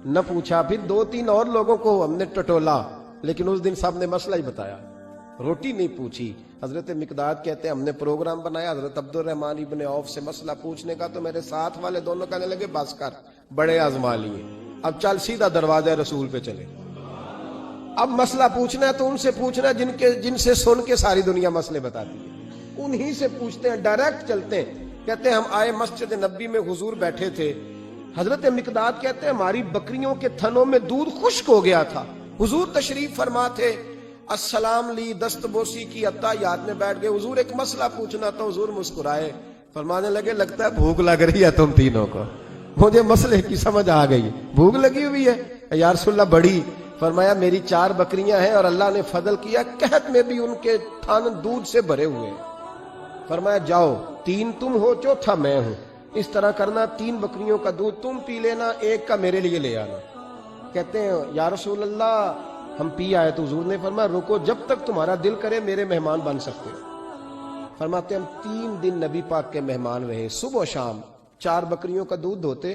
न पूछा। फिर 2-3 और लोगों को हमने टटोला, लेकिन उस दिन साहब ने मसला ही बताया, रोटी नहीं पूछी। हजरत मिकदाद कहते हैं हमने प्रोग्राम बनाया हजरत अब्दुल रहमान इब्ने औफ से मसला पूछने का, तो मेरे साथ वाले दोनों कहने लगे बस कर, बड़े आजमा लिए, अब चल सीधा दरवाजा रसूल पे चले। अब मसला पूछना है तो उनसे पूछना जिनसे सुन के सारी दुनिया मसले बताती है, उन्हीं से पूछते हैं, डायरेक्ट चलते हैं। कहते हैं हम आए मस्जिद नबी में, हुजूर बैठे थे। हजरत मिकदाद कहते हैं हमारी बकरियों के थनों में दूध खुश्क हो गया था, हुजूर तशरीफ फरमा थे, अस्सलाम ली दस्तबोसी की, अत्ताहियात में बैठ गए। हुजूर एक मसला पूछना था। हुजूर मुस्कुराए, फरमाने लगे लगता है भूख लग रही है तुम तीनों को, मुझे मसले की समझ आ गई, भूख लगी हुई है या रसूलल्लाह बड़ी। फरमाया मेरी 4 बकरियां हैं और अल्लाह ने फजल किया, कहत में भी उनके थन दूध से भरे हुए हैं। फरमाया जाओ, 3 तुम हो, चौथा मैं हूं, इस तरह करना, 3 बकरियों का दूध तुम पी लेना, 1 का मेरे लिए ले आना। कहते हैं या रसूल अल्लाह हम पी आए। तो हुजूर ने फरमाया रुको, जब तक तुम्हारा दिल करे मेरे मेहमान बन सकते हो। फरमाते हम 3 दिन नबी पाक के मेहमान रहे, सुबह शाम 4 बकरियों का दूध धोते,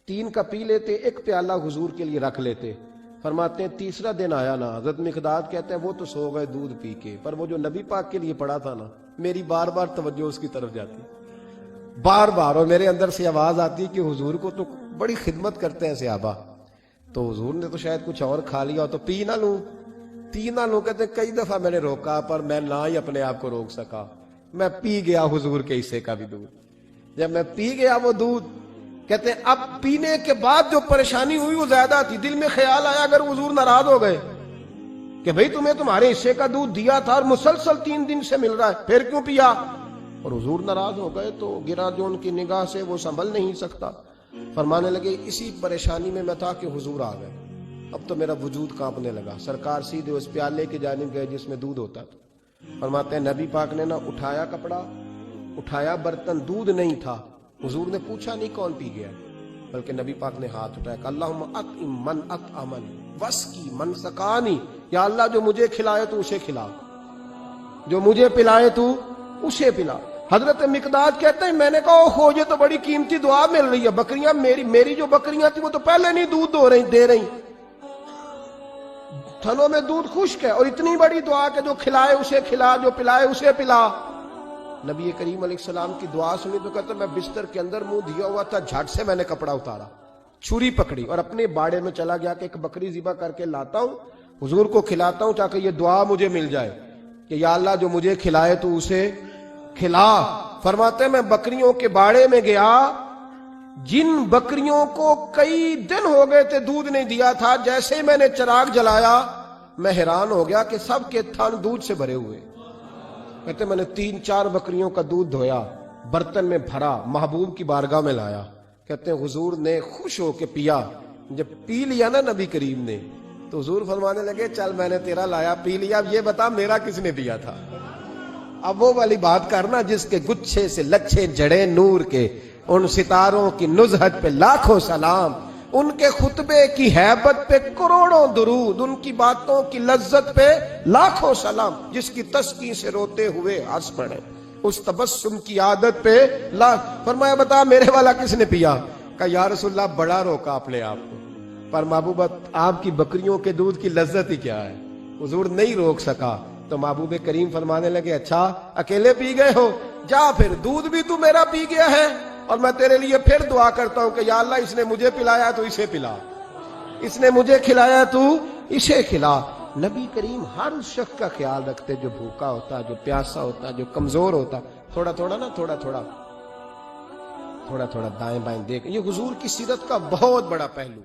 3 का पी लेते, 1 प्याला हुजूर के लिए रख लेते। फरमाते हैं तीसरा दिन आया ना, हज़रत मिकदाद कहते हैं वो तो सो गए दूध पी के, पर वो जो नबी पाक के लिए पड़ा था ना, मेरी बार बार तवज्जो उसकी तरफ जाती, बार बार, और मेरे अंदर से आवाज आती कि हुजूर को तो बड़ी खिदमत करते हैं सहाबा, तो हुजूर ने तो शायद कुछ और खा लिया हो तो पी ना लूं, पी ना लूं। कहते कई दफा मैंने रोका पर मैं ना ही अपने आप को रोक सका, मैं पी गया हुजूर के हिस्से का भी दूध। जब मैं पी गया वो दूध, कहते हैं अब पीने के बाद जो परेशानी हुई वो ज्यादा थी। दिल में ख्याल आया अगर हुजूर नाराज हो गए कि भाई तुम्हें तुम्हारे हिस्से का दूध दिया था और मुसलसल 3 दिन से मिल रहा है, फिर क्यों पिया, और हुजूर नाराज हो गए तो गिरा जो उनकी निगाह से वो संभल नहीं सकता। फरमाने लगे इसी परेशानी में मैं था कि हुजूर आ गए, अब तो मेरा वजूद कांपने लगा। सरकार सीधे उस प्याले की जानिब गए जिसमें दूध होता था। फरमाते हैं नबी पाक ने ना उठाया कपड़ा, उठाया बर्तन, दूध नहीं था। हुजूर ने पूछा नहीं कौन पी गया, बल्कि नबी पाक ने हाथ उठाया, अल्लाहुम्मा अतइम मन अतअमनी वस्की मन सकानी, या अल्लाह जो मुझे खिलाए तू उसे खिला, जो मुझे पिलाए तू उसे पिला। हजरत मिकदाद कहते हैं मैंने कहा ओहो ये तो बड़ी कीमती दुआ मिल रही है, बकरियां मेरी जो बकरियां थी वो तो पहले नहीं दूध दे रही, थनों में दूध खुश्क है, और इतनी बड़ी दुआ के जो खिलाए उसे खिला, जो पिलाए उसे पिला। नबी करीम अलैहिस्सलाम की दुआ सुनी तो कहते मैं बिस्तर के अंदर मुंह दिया हुआ था, झट से मैंने कपड़ा उतारा, छुरी पकड़ी और अपने बाड़े में चला गया कि एक बकरी ज़िबा करके लाता हूं, हुजूर को खिलाता हूं ताकि ये दुआ मुझे मिल जाए कि या अल्लाह जो मुझे खिलाए तो उसे खिला। फरमाते मैं बकरियों के बाड़े में गया, जिन बकरियों को कई दिन हो गए थे दूध नहीं दिया था, जैसे ही मैंने चिराग जलाया मैं हैरान हो गया कि सबके थन दूध से भरे हुए। कहते मैंने 3-4 बकरियों का दूध धोया, बर्तन में भरा, महबूब की बारगाह में लाया। कहते हैं हुजूर ने खुश होके पिया। जब पी लिया ना नबी करीम ने, तो हुजूर फरमाने लगे चल मैंने तेरा लाया, पी लिया, अब ये बता मेरा किसने दिया था। अब वो वाली बात करना जिसके गुच्छे से लच्छे जड़े नूर के, उन सितारों की नुज़हत पे लाखों सलाम, उनके खुतबे की हैबत पे करोड़ों दुरूद, उनकी बातों की लज्जत पे लाखों सलाम, जिसकी तस्की से रोते हुए हंस पड़े, उस तबस्सुम की आदत पे फरमाया बता मेरे वाला किसने पिया। कहा या रसूलल्लाह बड़ा रोका अपने आप को, पर महबूबा आपकी बकरियों के दूध की लज्जत ही क्या है। हुजूर नहीं रोक सका तो महबूब करीम फरमाने लगे अच्छा अकेले पी गए हो, जा फिर दूध भी तू मेरा पी गया है और मैं तेरे लिए फिर दुआ करता हूं कि या अल्लाह इसने मुझे पिलाया तो इसे पिला, इसने मुझे खिलाया तू इसे खिला। नबी करीम हर उस शख्स का ख्याल रखते जो भूखा होता, जो प्यासा होता, जो कमजोर होता। थोड़ा थोड़ा दाएं बाएं देख, ये हुजूर की सीरत का बहुत बड़ा पहलू।